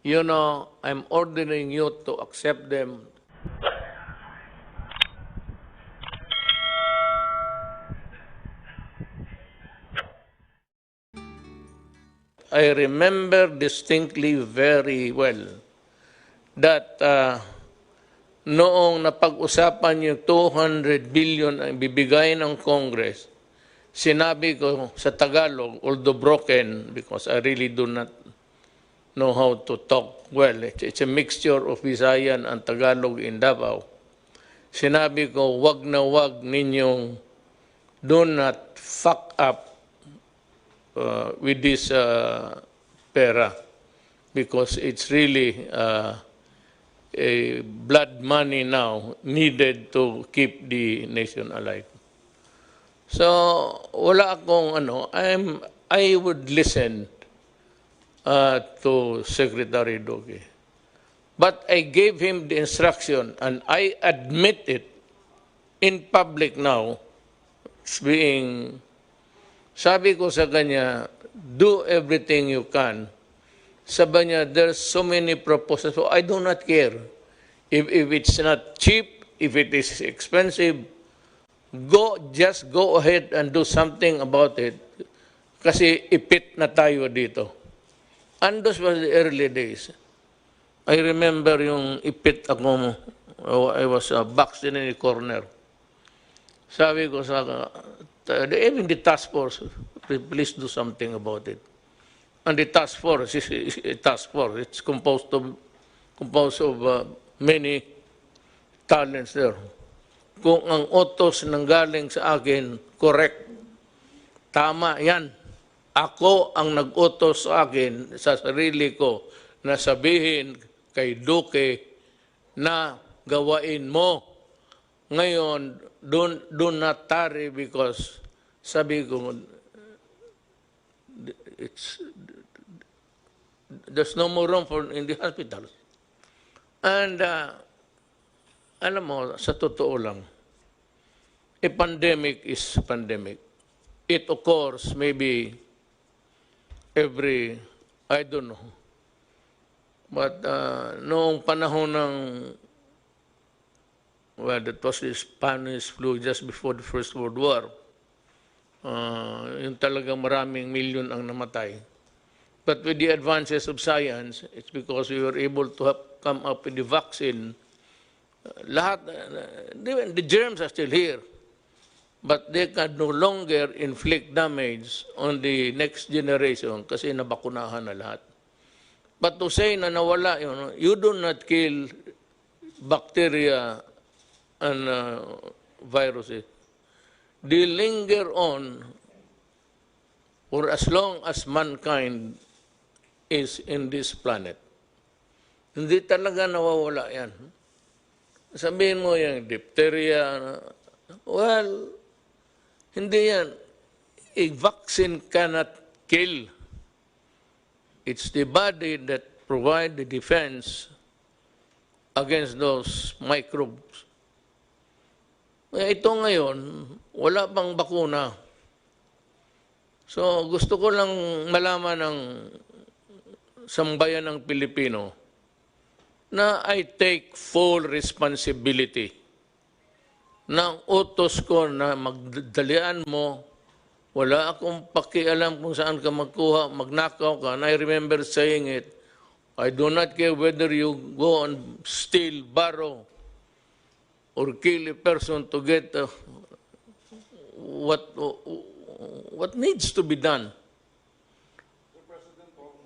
you know, I'm ordering you to accept them. I remember distinctly very well that noong napag-usapan yung 200 billion ang bibigay ng Congress, sinabi ko sa Tagalog, although broken, because I really do not know how to talk well. It's a mixture of Visayan and Tagalog in Davao. Sinabi ko, wag na wag ninyong do not fuck up with this pera because it's really a blood money now needed to keep the nation alive. So wala akong I would listen to Secretary Duque. But I gave him the instruction and I admit it in public now, sabi ko sa kanya, do everything you can. Sabi niya, there's so many proposals. So I do not care. If it's not cheap, if it is expensive, just go ahead and do something about it. Kasi ipit na tayo dito. And those were the early days. I remember yung ipit ako, I was boxed in a corner. Sabi ko sa even the task force, please do something about it. And the task force is a task force. It's composed of many talents there. Kung ang utos nanggaling sa akin, correct, tama yan. Ako ang nag-utos sa akin, sa sarili ko, na sabihin kay Duque na gawain mo. Ngayon, do not tarry because sabi ko, there's no more room in the hospitals. And alam mo, sa totoo lang, a pandemic is a pandemic. It occurs maybe every, I don't know. But noong panahon ng, well, that was the Spanish flu just before the First World War. Yung talagang maraming milyon ang namatay. But with the advances of science, it's because we were able to come up with the vaccine. The germs are still here, but they can no longer inflict damage on the next generation kasi nabakunahan na lahat. But to say na nawala, you do not kill bacteria and viruses. They linger on for as long as mankind is in this planet. Hindi talaga nawawala yan. Sabihin mo yung diphtheria, well, hindi yan. A vaccine cannot kill. It's the body that provides the defense against those microbes. Ito ngayon, wala pang bakuna. So gusto ko lang malaman ng sambayan ng Pilipino na I take full responsibility ng utos ko na magdalian mo. Wala akong pakialam kung saan ka magkuha, magnakaw ka. And I remember saying it, I do not care whether you go and steal, borrow, or kill a person to get what needs to be done.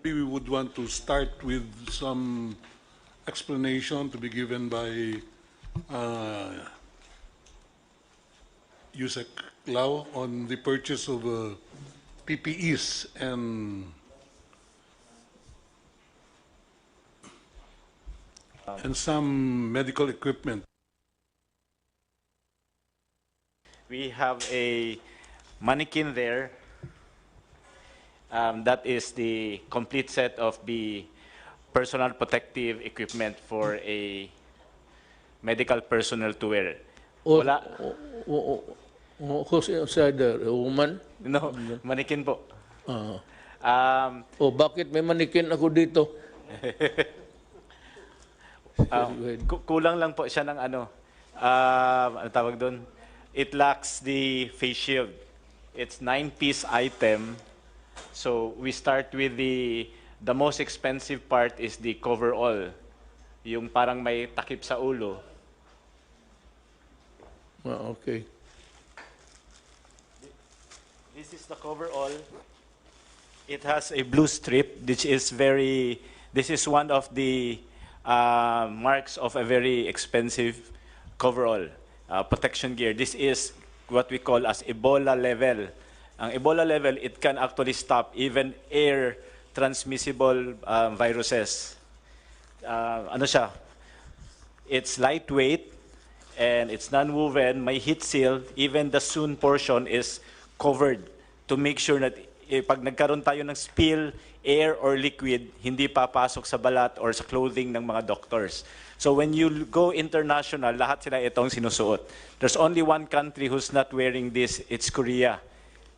We would want to start with some explanation to be given by Yusek Lau on the purchase of PPEs and some medical equipment. We have a mannequin there. That is the complete set of the personal protective equipment for a medical personnel to wear. Wala. Who's inside there? A woman? No, mannequin po. Bakit may manikin ako dito? Go ahead. Kulang lang po siya ng ano tawag doon? It lacks the face shield. It's 9-piece item. So we start with the most expensive part is the coverall. Yung parang may takip sa ulo. Okay. This is the coverall. It has a blue strip, which is very. This is one of the marks of a very expensive coverall protection gear. This is what we call as Ebola level. Ang Ebola level, it can actually stop even air transmissible viruses. Ano siya? It's lightweight and it's non-woven. May heat seal. Even the sewn portion is covered to make sure that pag nagkaroon tayo ng spill, air or liquid, hindi papasok sa balat or sa clothing ng mga doctors. So when you go international, lahat sila itong sinusuot. There's only one country who's not wearing this, it's Korea.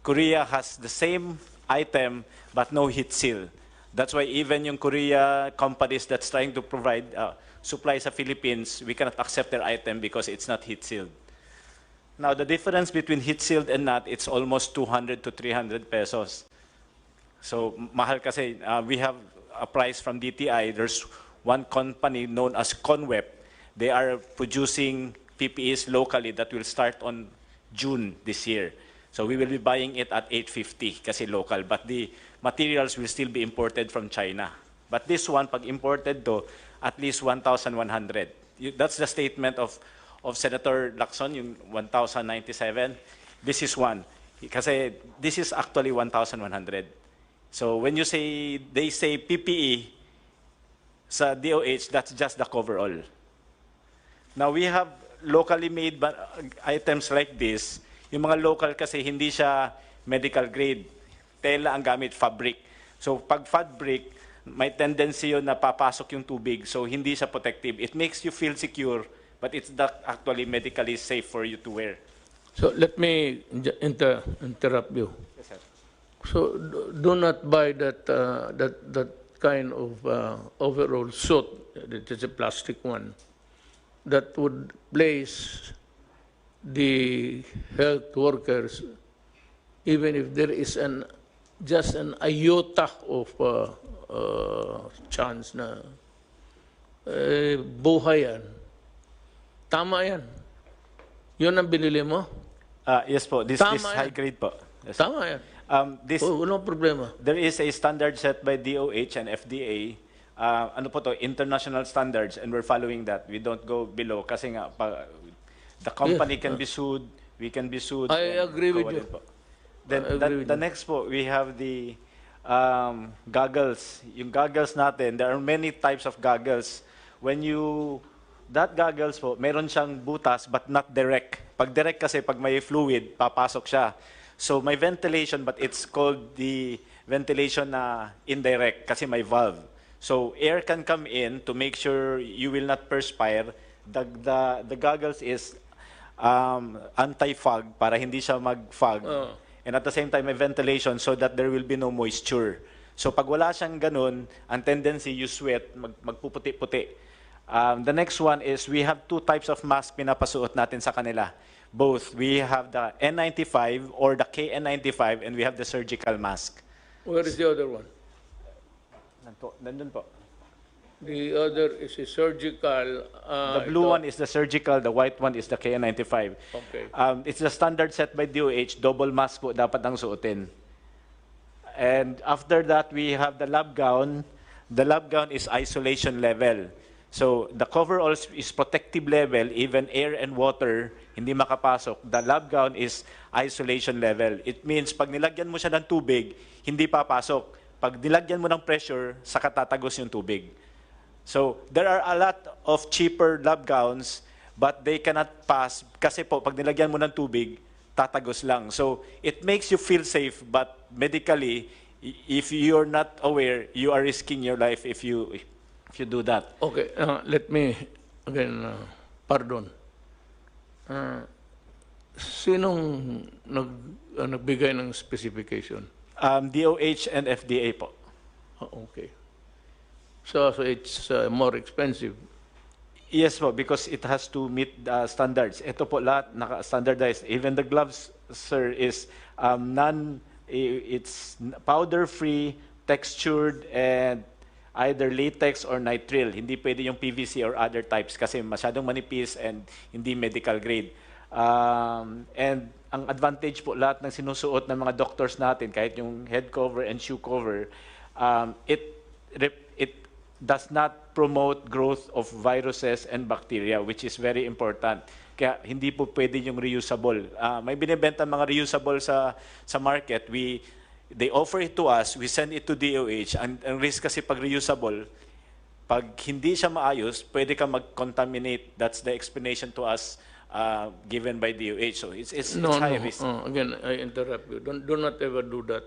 Korea has the same item but no heat seal. That's why even yung Korea companies that's trying to provide supply sa Philippines, we cannot accept their item because it's not heat sealed. Now, the difference between heat sealed and not, it's almost 200 to 300 pesos. So, mahal kasi. We have a price from DTI. There's one company known as Conweb. They are producing PPEs locally that will start on June this year. So, we will be buying it at 850 kasi local. But the materials will still be imported from China. But this one, pag imported to, at least 1,100. That's the statement of Senator Lacson, yung 1,097. This is one. Kasi this is actually 1,100. So when you say, they say PPE sa DOH, that's just the coverall. Now we have locally made items like this. Yung mga local kasi hindi siya medical grade. Tela ang gamit, fabric. So pag fabric, may tendency yun na papasok yung tubig. So hindi siya protective. It makes you feel secure, but it's not actually medically safe for you to wear. So let me interrupt you. Yes, sir. So do not buy that kind of overall suit. It is a plastic one that would place the health workers, even if there is just an iota of chance na buhay yan. Tama yan. Yun ang binili mo? Yes po, this Tama high yan. grade po. Yes. Tama yan. Walang problema. There is a standard set by DOH and FDA. Ano po to, international standards, and we're following that. We don't go below kasi nga the company can be sued, we can be sued. I agree with you. Then the next po, we have the goggles. Yung goggles natin, there are many types of goggles. That goggles po, meron siyang butas but not direct. Pag direct kasi, pag may fluid, papasok siya. So may ventilation, but it's called the ventilation na indirect kasi may valve. So air can come in to make sure you will not perspire. The goggles is anti-fog para hindi siya mag-fog. And at the same time, may ventilation so that there will be no moisture. So pag wala siyang ganun, ang tendency you sweat, magpuputi-puti. The next one is we have two types of mask pinapasuot natin sa kanila. Both. We have the N95 or the KN95 and we have the surgical mask. Where is the other one? Nandun po. The other is a surgical. The blue one is the surgical, the white one is the KN95. Okay. It's the standard set by DOH, double mask po dapat ang suotin. And after that, we have the lab gown. The lab gown is isolation level. So the coverall is protective level, even air and water, hindi makapasok. The lab gown is isolation level. It means pag nilagyan mo siya ng tubig, hindi papasok. Pag nilagyan mo ng pressure, saka tatagos yung tubig. So there are a lot of cheaper lab gowns, but they cannot pass kasi po pag nilagyan mo ng tubig, tatagos lang. So it makes you feel safe, but medically, if you're not aware, you are risking your life if you do that. Okay, let me again, pardon. Sinong nagbigay ng specification? DOH and FDA po. Okay. So it's more expensive. Yes po, because it has to meet the standards. Ito po lahat naka-standardized. Even the gloves, sir, is it's powder-free, textured, and either latex or nitrile. Hindi pwede yung PVC or other types kasi masyadong manipis and hindi medical grade. And ang advantage po lahat ng sinusuot ng mga doctors natin, kahit yung head cover and shoe cover, it does not promote growth of viruses and bacteria, which is very important. Kaya hindi po pwede yung reusable. May binibenta mga reusable sa market. They offer it to us, we send it to DOH. Ang risk kasi pag reusable, pag hindi siya maayos, pwede ka mag-contaminate. That's the explanation to us given by DOH. So it's high risk. Again, I interrupt you. Do not ever do that.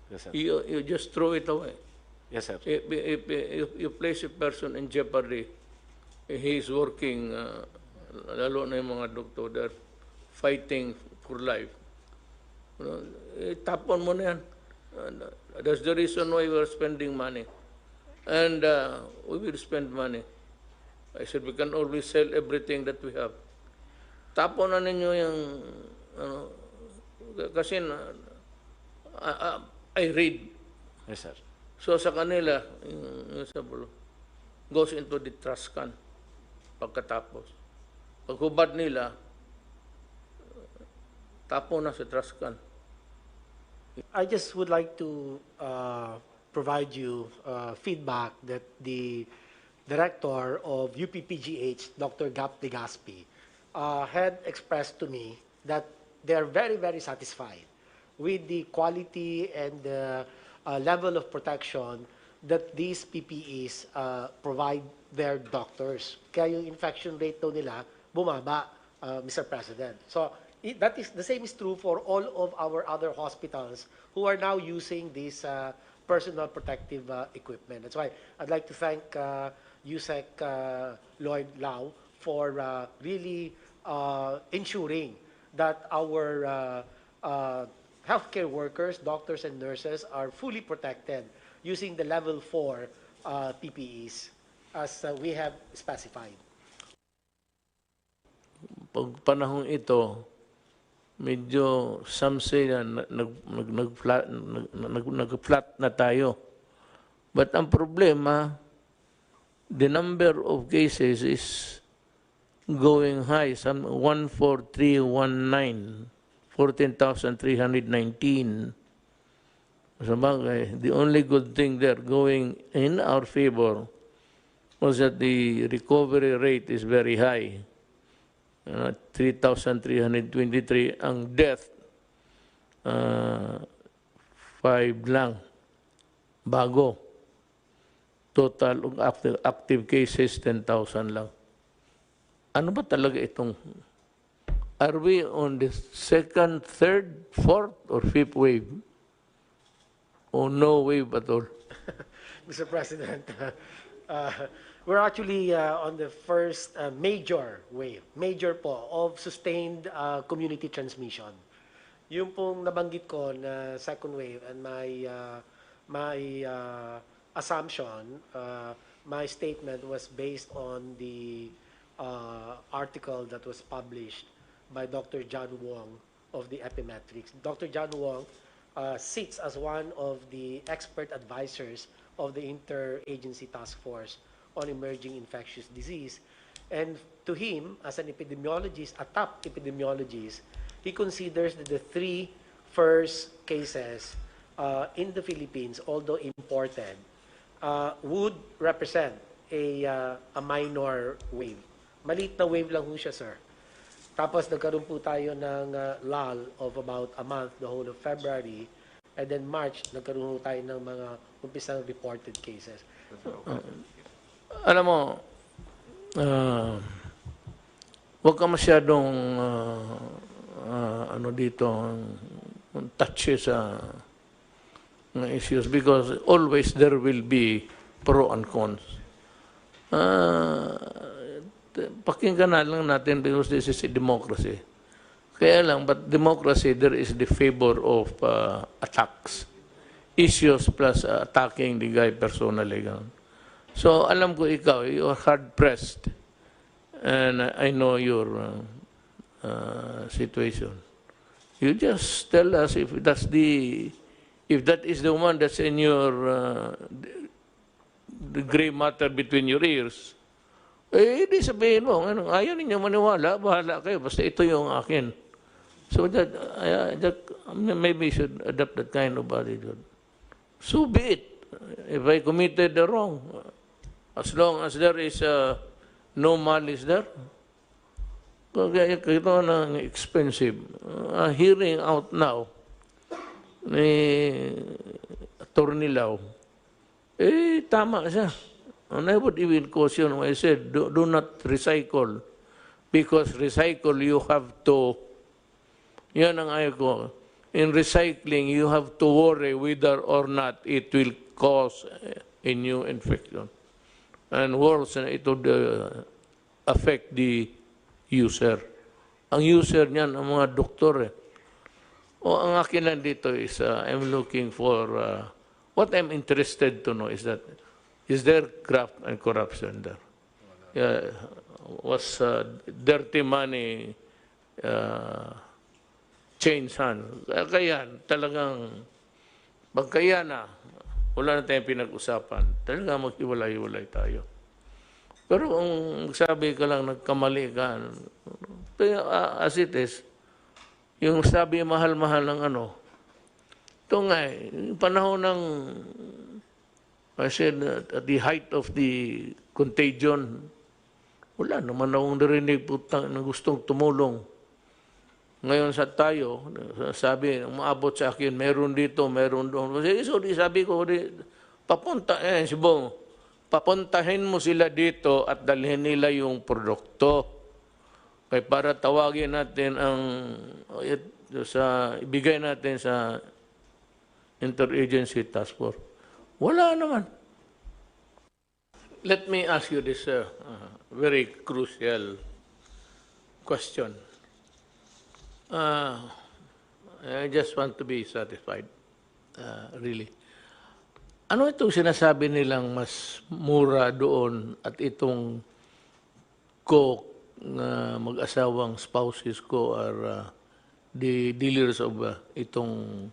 Yes, sir. You just throw it away. Yes, sir. If you place a person in jeopardy, he is working, lalo na yung mga doktor, they're fighting for life. Tapon mo na yan. That's the reason why we are spending money. And we will spend money. I said we can always sell everything that we have. Tapon na ninyo yung, kasi I read. Yes, sir. So sa kanila, yung sabulo, goes into the trash can pagkatapos. Paghubad nila, tapo na sa trash can. I just would like to provide you feedback that the director of UPPGH, Dr. Gap Legaspi, had expressed to me that they are very, very satisfied with the quality and the level of protection that these PPEs provide their doctors. Kaya yung infection rate daw nila bumaba, Mr. President. So that is the same is true for all of our other hospitals who are now using this personal protective equipment. That's why I'd like to thank USEC Lloyd Lau for really ensuring that our healthcare workers, doctors and nurses are fully protected using the level 4 PPEs as we have specified. Pag panahong ito, medyo some say na nag-flat na tayo. But ang problema, the number of cases is going high, some 14319, 14,319. Sabagay, the only good thing there going in our favor was that the recovery rate is very high. 3,323 ang death, 5 lang bago. Total active cases 10,000 lang. Ano ba talaga itong, are we on the second, third, fourth, or fifth wave? Or no wave at all? Mr. President, we're actually on the first major wave, major po, of sustained community transmission. Yung pong nabanggit ko na second wave and my assumption, my statement was based on the article that was published by Dr. John Wong of the Epimetrics. Dr. John Wong sits as one of the expert advisors of the Interagency Task Force on Emerging Infectious Disease. And to him, as an epidemiologist, a top epidemiologist, he considers that the 3 first cases in the Philippines, although imported, would represent a minor wave. Maliit na wave lang ho siya, sir. Tapos nagkaroon po tayo ng lull of about a month, the whole of February, and then March, nagkaroon po tayo ng mga umpisang reported cases. Alam mo, huwag ka masyadong touchy sa issues because always there will be pro and cons. Pakinggan na lang natin because this is a democracy. Kaya lang, but democracy, there is the favor of attacks. Issues plus attacking the guy personally. So alam ko ikaw, you're hard-pressed. And I know your situation. You just tell us if that is the one that's in your the gray matter between your ears. Eh, di sabihin mo, ayaw ninyo maniwala, bahala kayo, basta ito yung akin. So maybe you should adopt that kind of attitude. So be it. If I committed the wrong, as long as there is no malice there, kaya ito ng expensive. Hearing out now ni Atty. Lau, tama siya. And I would even caution when I said, do not recycle. Because recycle, you have to, yan ang ayaw ko. In recycling, you have to worry whether or not it will cause a new infection. And worse, it would affect the user. Ang user niyan, ang mga doktor. O ang akin nandito is, I'm looking for, what I'm interested to know is that, is there graft and corruption there? Was dirty money change hands? Kaya talagang, pagkaya na, wala na tayong pinag-usapan, talagang mag-iwalay-iwalay tayo. Pero kung sabi ka lang, nagkamali ka, as it is, yung sabi mahal-mahal ng ano, ito nga yung panahon ng, I said, at the height of the contagion, wala naman akong narinig putang na gustong tumulong. Ngayon sa tayo, sabi, umaabot sa akin, meron dito, meron doon. So, sabi ko, papunta, si Bong, papuntahin mo sila dito at dalhin nila yung produkto. Kaya para tawagin natin ibigay natin sa Interagency Task Force. Wala naman. Let me ask you this very crucial question. I just want to be satisfied, really. Ano itong sinasabi nilang mas mura doon at itong ko na mag-asawang spouses ko are the dealers of itong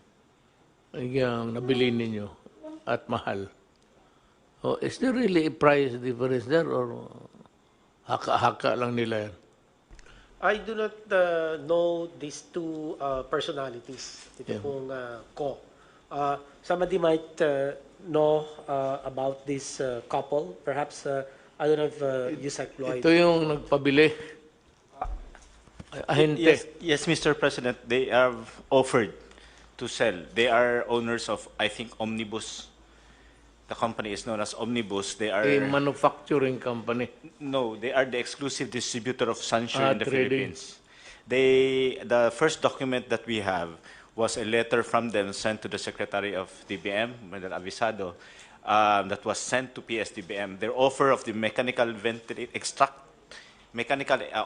yung nabili ninyo at mahal? Oh, is there really a price difference there or haka-haka lang nila yan? I do not know these two personalities. Ito pong ko. Somebody might know about this couple. Perhaps, I don't know if Yusek Lloyd. Ito yung nagpabili. Ahente. Yes, Mr. President, they have offered to sell. They are owners of, I think, Omnibus. The company is known as Omnibus. They are A manufacturing company. no, they are the exclusive distributor of Sansure in the trading. Philippines. The first document that we have was a letter from them sent to the Secretary of DBM, Madam Avisado, that was sent to PSDBM. Their offer of the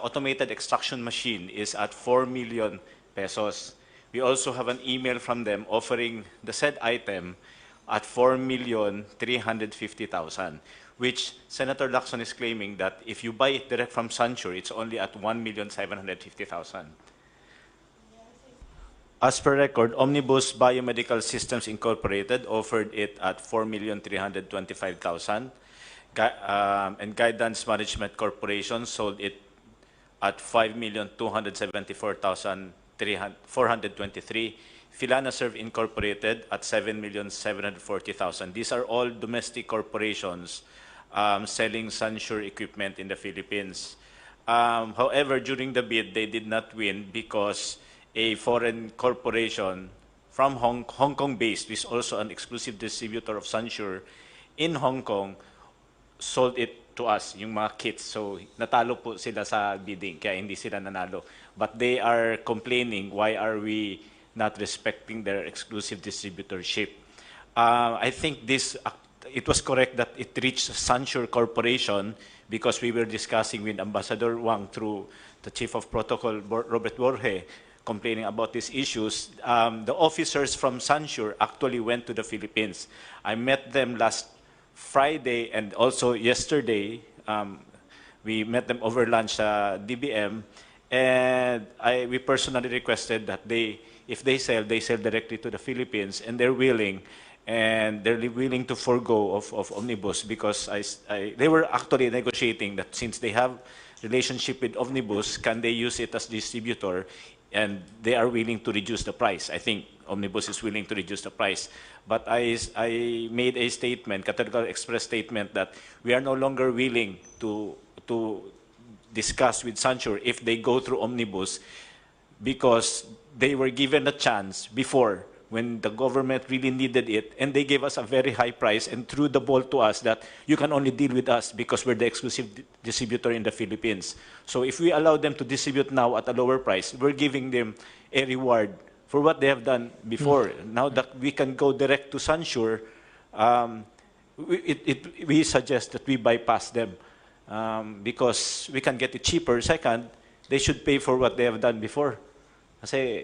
automated extraction machine is at 4 million pesos. We also have an email from them offering the said item at 4,350,000, which Senator Lacson is claiming that if you buy it direct from Sansure, it's only at 1,750,000. As per record, Omnibus Biomedical Systems Incorporated offered it at 4,325,000, and Guidance Management Corporation sold it at 5,274,423. Filanaserve Incorporated at 7,740,000. These are all domestic corporations selling Sansure equipment in the Philippines. However, during the bid, they did not win because a foreign corporation from Hong Kong-based, which is also an exclusive distributor of Sansure in Hong Kong, sold it to us, yung mga kits. So, natalo po sila sa bidding, kaya hindi sila nanalo. But they are complaining, why are we not respecting their exclusive distributorship? I think it was correct that it reached Sansure Corporation because we were discussing with Ambassador Wang through the Chief of Protocol, Robert Borge, complaining about these issues. The officers from Sansure actually went to the Philippines. I met them last Friday and also yesterday, we met them over lunch sa DBM, and we personally requested that if they sell directly to the Philippines, and they're willing to forego of Omnibus, because they were actually negotiating that since they have relationship with Omnibus, can they use it as distributor, and they are willing to reduce the price. I think Omnibus is willing to reduce the price. But I made a statement, categorical express statement, that we are no longer willing to discuss with Sansure if they go through Omnibus, because they were given a chance before when the government really needed it, and they gave us a very high price and threw the ball to us that you can only deal with us because we're the exclusive distributor in the Philippines. So if we allow them to distribute now at a lower price, we're giving them a reward for what they have done before. Now that we can go direct to Sansure, we suggest that we bypass them, because we can get it cheaper. Second, they should pay for what they have done before. Kasi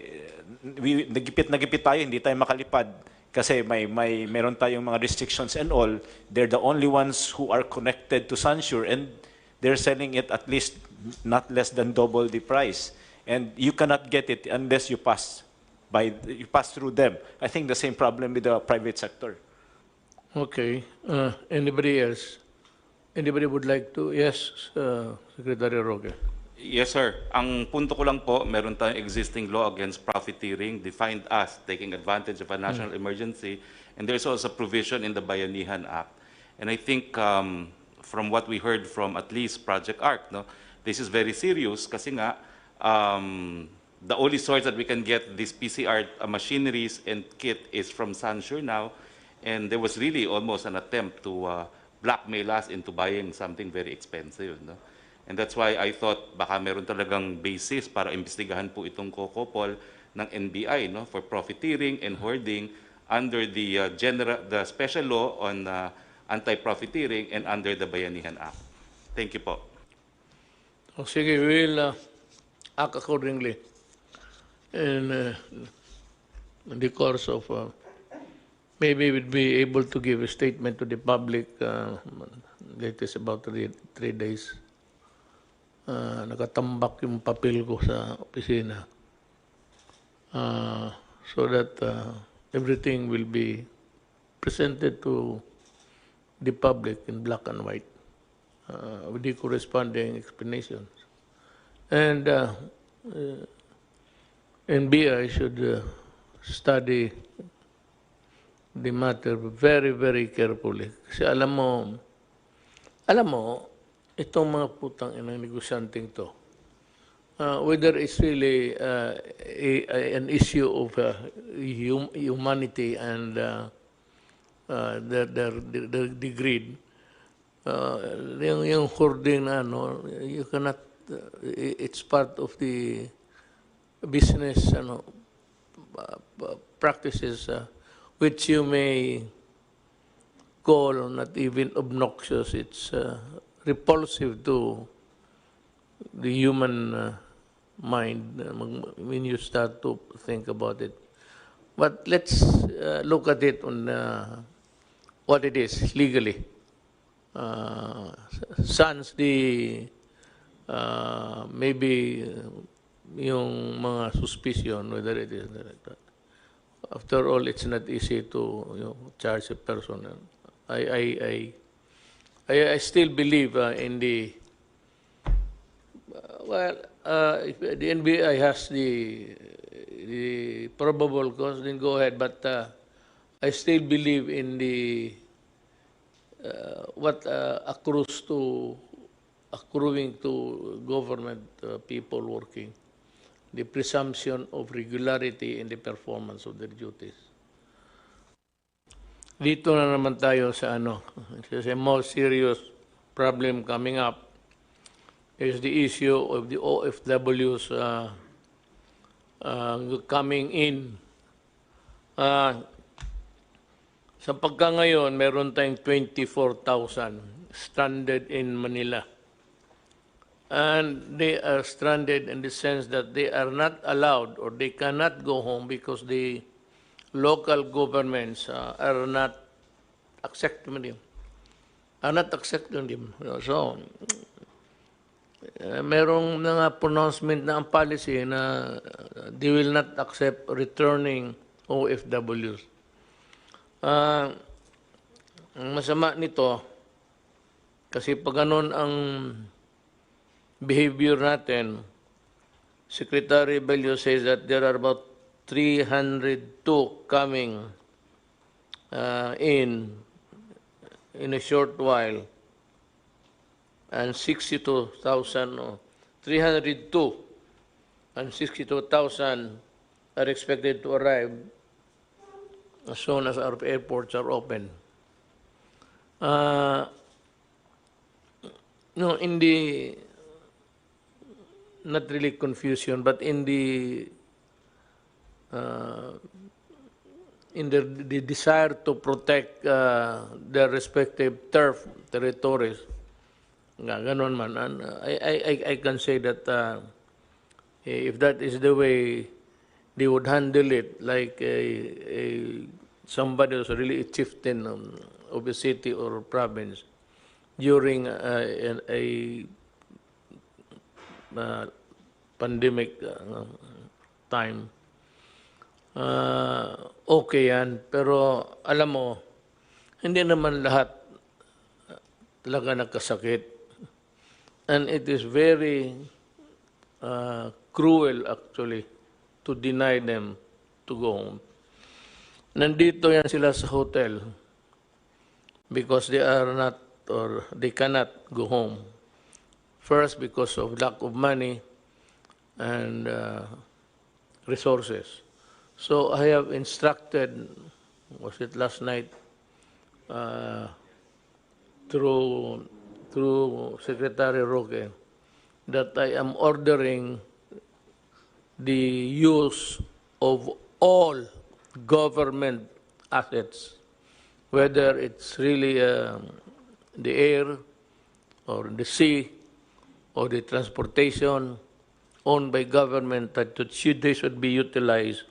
nagipit tayo, hindi tayo makalipad. Kasi meron tayong mga restrictions and all. They're the only ones who are connected to Sansure, and they're selling it at least not less than double the price. And you cannot get it unless you pass through them. I think the same problem with the private sector. Okay. Anybody else? Anybody would like to? Yes, Secretary Roque. Yes, sir. Ang punto ko lang po, meron tayong existing law against profiteering, defined as taking advantage of a national emergency, and there's also a provision in the Bayanihan Act. And I think from what we heard from at least Project ARC, no, this is very serious kasi nga, the only source that we can get these PCR machineries and kit is from Sansure now, and there was really almost an attempt to blackmail us into buying something very expensive. No? And that's why I thought baka meron talagang basis para imbestigahan po itong kokopol ng NBI, no, for profiteering and hoarding under the special law on anti-profiteering and under the Bayanihan Act. Thank you po. O sige, we will act accordingly in the course of maybe we'll be able to give a statement to the public latest about 3 days. Nakatambak yung papel ko sa opisina, so that everything will be presented to the public in black and white with the corresponding explanations. And NBI should study the matter very, very carefully. Kasi alam mo, itong mga putang inang negosyanteng to, whether it's really an issue of humanity and the greed, yung hoarding na ano, you cannot, it's part of the business practices which you may call not even obnoxious. It's repulsive to the human mind when you start to think about it. But let's look at it on what it is legally. Sans the maybe yung mga suspicion, whether it is like that. After all, it's not easy to charge a person. I still believe in the, if the NBI has the probable cause, then go ahead. But I still believe in the what accruing to government people working, the presumption of regularity in the performance of their duties. Dito na naman tayo sa a more serious problem coming up is the issue of the OFWs coming in. Sa pagka ngayon, meron tayong 24,000 stranded in Manila. And they are stranded in the sense that they are not allowed or they cannot go home because the local governments are not accepting them. are not accepting them. So, merong mga pronouncement na ang policy na they will not accept returning OFWs. Ang masama nito, kasi pag ganun ang behavior natin, Secretary Bello says that there are about 302 coming in a short while, and 62,000, 302 and 62,000 are expected to arrive as soon as our airports are open. No, in the, not really confusion, but in the desire to protect their respective territories, ganon man. And I can say that if that is the way they would handle it, like somebody who's really a chieftain of a city or province during a pandemic time, okay yan. Pero alam mo, hindi naman lahat talaga nagkasakit. And it is very cruel actually to deny them to go home. Nandito yan sila sa hotel because they are not, or they cannot go home. First, because of lack of money and resources. So I have instructed, was it last night, through Secretary Roque, that I am ordering the use of all government assets, whether it's really the air or the sea or the transportation owned by government, that they should be utilized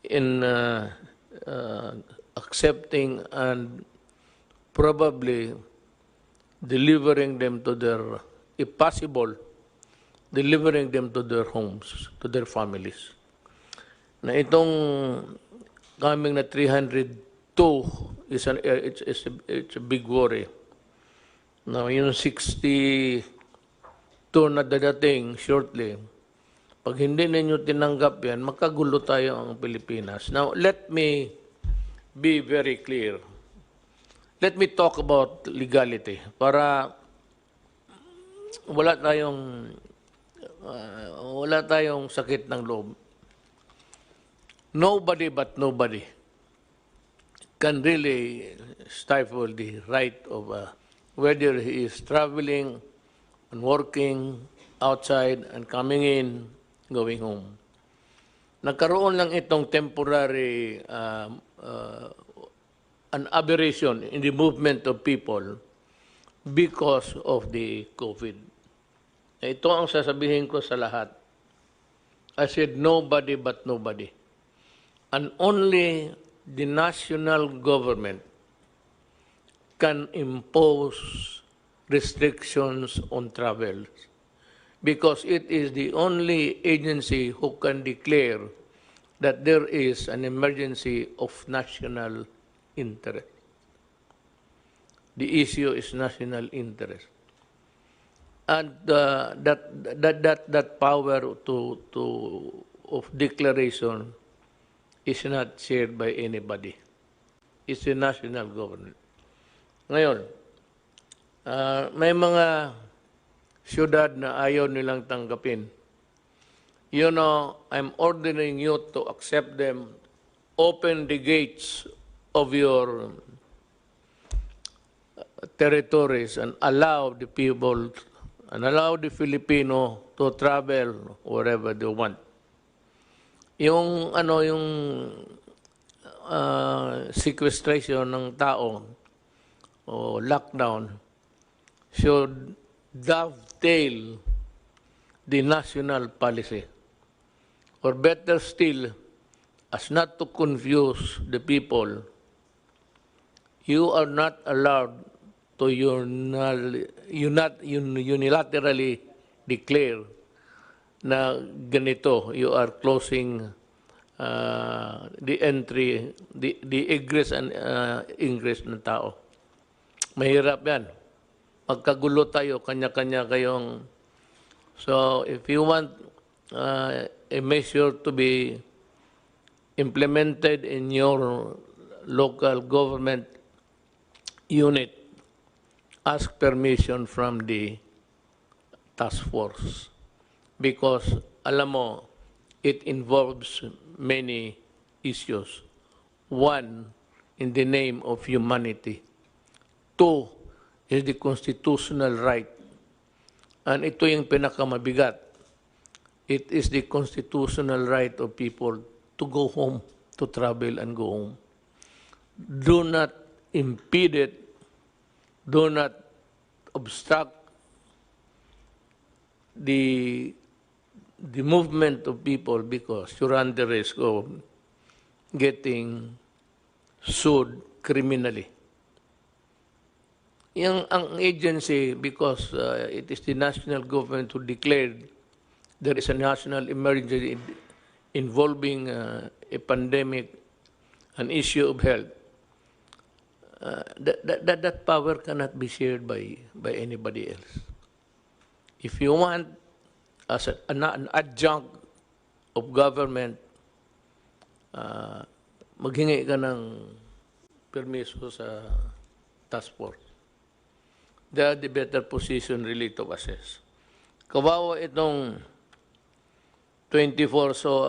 in accepting and probably delivering them to their, if possible, delivering them to their homes, to their families. Na itong coming na 302 is it's a big worry. Now, yung 62 na dadating shortly, pag hindi ninyo tinanggap yan, makagulo tayo ang Pilipinas. Now, let me be very clear. Let me talk about legality para wala tayong sakit ng loob. Nobody but nobody can really stifle the right of whether he is traveling and working outside and coming in, going home. Nagkaroon lang itong temporary an aberration in the movement of people because of the COVID. Ito ang sasabihin ko sa lahat. I said nobody but nobody. And only the national government can impose restrictions on travel because it is the only agency who can declare that there is an emergency of national interest. The issue is national interest. And that power of declaration is not shared by anybody. It's the national government. Ngayon, may mga syudad na ayaw nilang tanggapin. You know, I'm ordering you to accept them, open the gates of your territories and allow the people and allow the Filipino to travel wherever they want. Yung sequestration ng tao o lockdown should dovetail the national policy. Or better still, as not to confuse the people, you are not allowed to unilaterally declare na ganito, you are closing the entry, the egress and ingress ng tao. Mahirap yan. Pagkagulo tayo, kanya-kanya kayong... So, if you want a measure to be implemented in your local government unit, ask permission from the task force. Because, alam mo, it involves many issues. One, in the name of humanity. Two, is the constitutional right. And ito yung pinakamabigat. It is the constitutional right of people to go home, to travel and go home. Do not impede it. Do not obstruct the movement of people because you run the risk of getting sued criminally. Ang agency, because it is the national government who declared there is a national emergency involving a pandemic, an issue of health, that power cannot be shared by anybody else. If you want, as an adjunct of government, maghingi ka ng permiso sa task force. They are the better position really to assess. Kawawa itong 24, so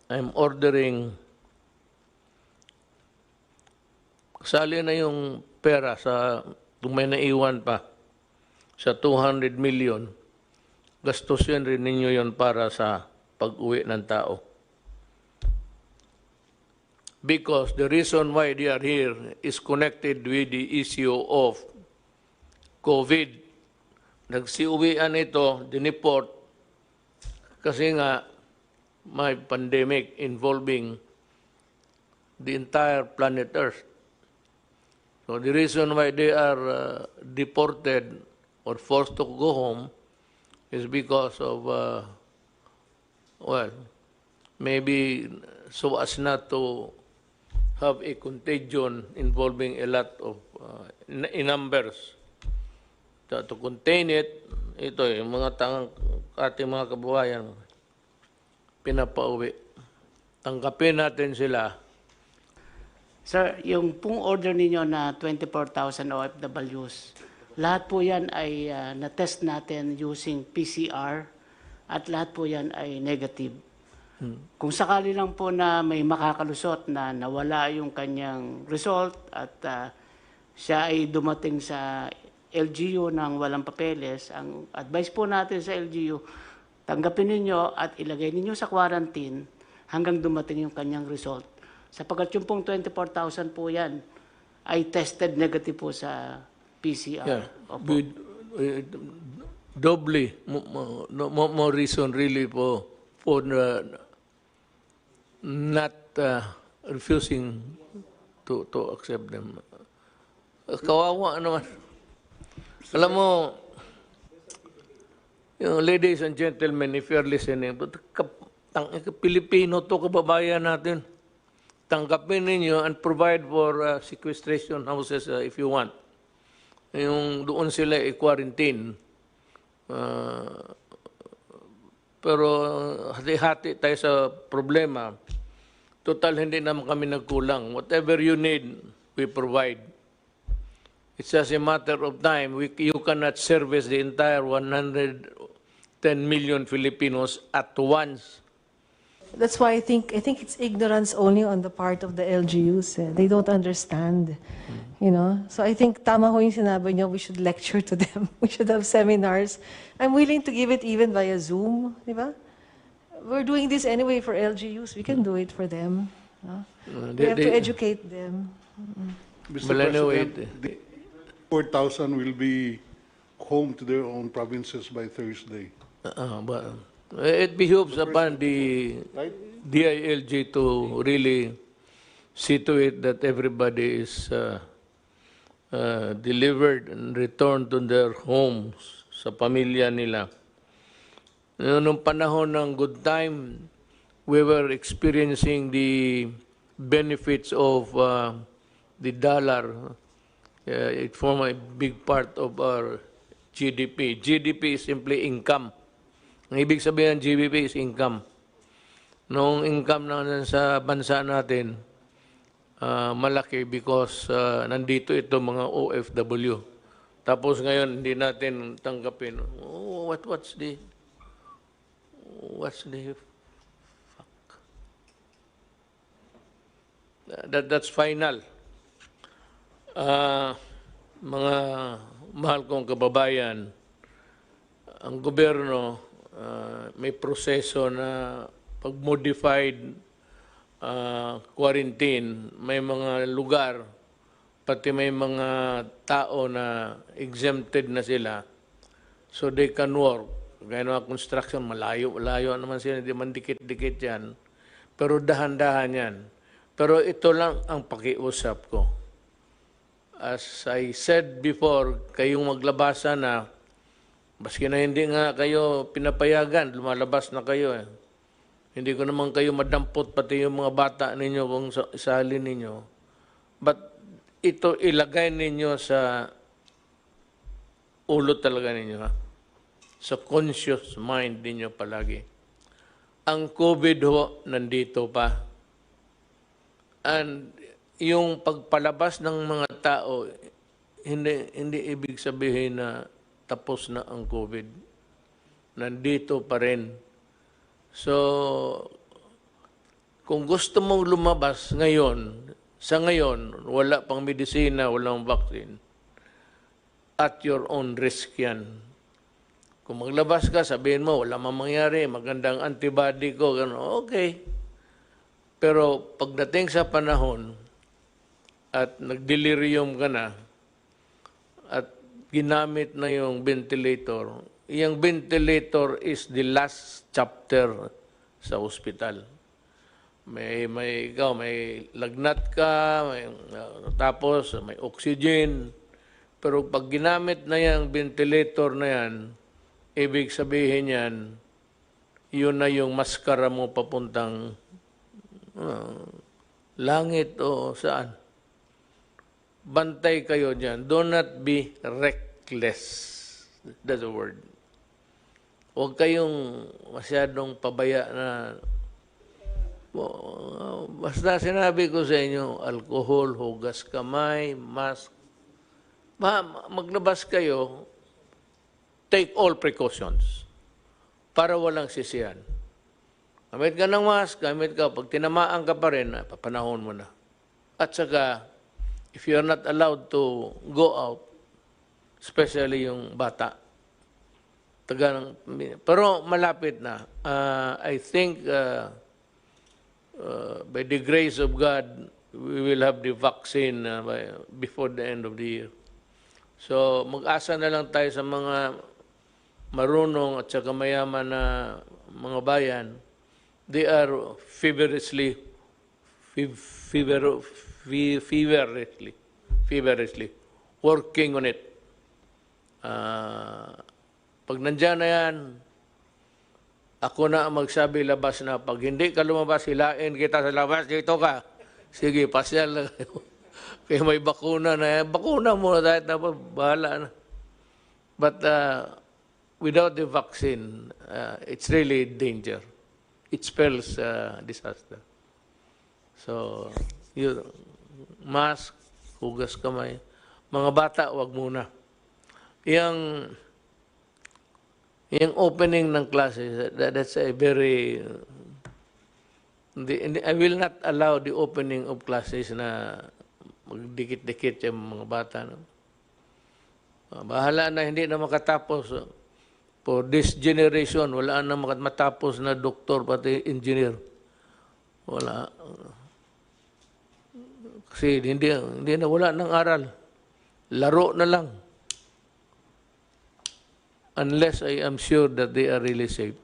I'm ordering, kasali na yung pera sa, kung may naiwan pa, sa 200 million, gastusin rin ninyo yon para sa pag-uwi ng tao. Because the reason why they are here is connected with the issue of COVID. Nagsiuwian ito, diniport, kasi nga may pandemic involving the entire planet Earth. So the reason why they are deported or forced to go home is because of, well, maybe so as not to have a contagion involving a lot of, in numbers. To contain it, ito yung mga ating mga kababayan, pinapauwi. Tanggapin natin sila. Sir, yung pong order ninyo na 24,000 OFWs, lahat po yan ay na-test natin using PCR at lahat po yan ay negative. Kung sakali lang po na may makakalusot na nawala yung kanyang result at siya ay dumating sa LGU ng walang papeles, ang advice po natin sa LGU, tanggapin ninyo at ilagay ninyo sa quarantine hanggang dumating yung kanyang result. Sapagkat yung pong 24,000 po yan ay tested negative po sa PCR. Yeah. Doubly, more reason really for not refusing to accept them. Kawawa naman. Alam mo, ladies and gentlemen, if you are listening, Pilipino to, kababayan natin. Tanggapin ninyo and provide for sequestration houses if you want. Yung doon sila i-quarantine. Pero hati-hati tayo sa problema. Total, hindi naman kami nagkulang. Whatever you need, we provide. It's just a matter of time. You cannot service the entire 110 million Filipinos at once. That's why I think it's ignorance only on the part of the LGUs. They don't understand, you know. So I think tama ho yung sinabi niyo, we should lecture to them. We should have seminars. I'm willing to give it even via Zoom, di ba? We're doing this anyway for LGUs. We can do it for them. No? We have to educate them. Mr. President, 4,000 will be home to their own provinces by Thursday. But it behooves upon the DILG to really see to it that everybody is delivered and returned to their homes, sa pamilya nila. Nung panahon ng good time, we were experiencing the benefits of the dollar. It formed a big part of our GDP. GDP is simply income. Ang ibig sabihin ng GDP is income. Nung income na sa bansa natin, malaki because nandito ito mga OFW. Tapos ngayon, hindi natin tanggapin. Oh, what's the fuck? That's final. Mga mahal kong kababayan, ang gobyerno may proseso na pag-modified quarantine, may mga lugar, pati may mga tao na exempted na sila, so they can work. Gaya ng construction, malayo naman sila, hindi man dikit-dikit yan. Pero dahan-dahan yan. Pero ito lang ang pakiusap ko. As I said before, kayong maglabasa na, baski na hindi nga kayo pinapayagan, lumalabas na kayo eh. Hindi ko naman kayo madampot, pati yung mga bata ninyo kung isalin ninyo. But ito ilagay ninyo sa ulo talaga ninyo, ha? Sa conscious mind ninyo palagi. Ang COVID ho, nandito pa. And yung pagpalabas ng mga tao, hindi ibig sabihin na tapos na ang COVID. Nandito pa rin. So, kung gusto mong lumabas ngayon, sa ngayon, wala pang medisina, walang vaccine, at your own risk yan. Kung maglabas ka, sabihin mo, wala mang mangyari, magandang antibody ko, gano'n, okay. Pero pagdating sa panahon, at nagdelirium ka na, at ginamit na yung ventilator, yung ventilator is the last chapter sa ospital. May lagnat ka, tapos may oxygen, pero pag ginamit na yung ventilator na yan, ibig sabihin yan, yun na yung maskara mo papuntang langit o saan. Bantay kayo dyan. Do not be reckless. That's the word. Huwag kayong masyadong pabaya na basta sinabi ko sa inyo, alcohol, hugas kamay, mask. Maglabas kayo, take all precautions para walang sisihan. Gamit ka ng mask, gamit ka, pag tinamaan ka pa rin, papanahon mo na. At saka, if you're not allowed to go out, especially yung bata, pero malapit na. I think by the grace of God, we will have the vaccine before the end of the year. So mag-asa na lang tayo sa mga marunong at saka mayaman na mga bayan. They are feverishly working on it. Pag nandyan na yan, ako na magsabi labas na. Pag hindi ka lumabas, hilain kita sa labas, dito ka. Sige, pasyal na kayo. Kaya may bakuna na yan. Bakuna muna tayo, tapos bahala na. But without the vaccine, it's really danger. It spells disaster. So, mask, hugas kamay. Mga bata, wag muna. Yung opening ng classes, that's a very... I will not allow the opening of classes na magdikit-dikit yung mga bata. No? Bahala na, hindi na makatapos. For this generation, wala na matapos na doktor, pati engineer. Wala. Kasi wala nang aral. Laro na lang. Unless I am sure that they are really safe.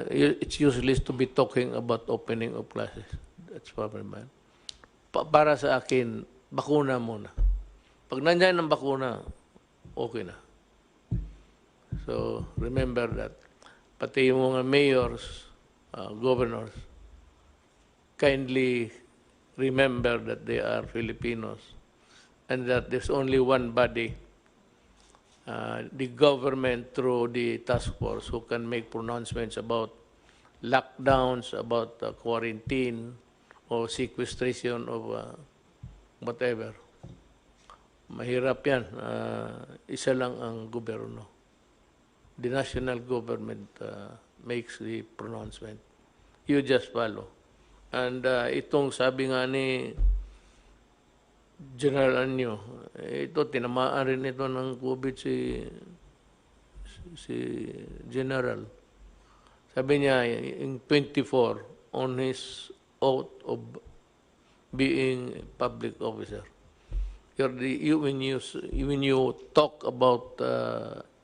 It's useless to be talking about opening of classes. That's probably bad. Para sa akin, bakuna muna. Pag nandiyan ang bakuna, okay na. So, remember that. Pati yung mga mayors, governors, kindly remember that they are Filipinos and that there's only one body, the government through the task force, who can make pronouncements about lockdowns, about quarantine, or sequestration of whatever. Mahirap yan. Isa lang ang gobyerno. The national government makes the pronouncement. You just follow. And itong sabi nga ni General Anyo, ito, tinamaan rin ito ng COVID si General. Sabi niya, in 24, on his oath of being a public officer, when you talk about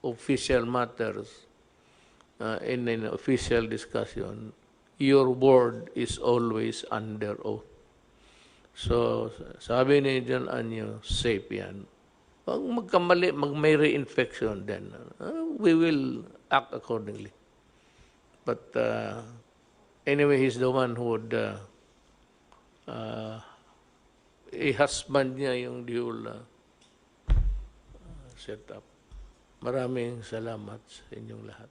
official matters in an official discussion, your word is always under oath. So, sabi ni John Anyo, safe yan. Pag magkamali, may reinfection, then we will act accordingly. But anyway, he's the one who would i-husband niya yung dual setup. Maraming salamat sa inyong lahat.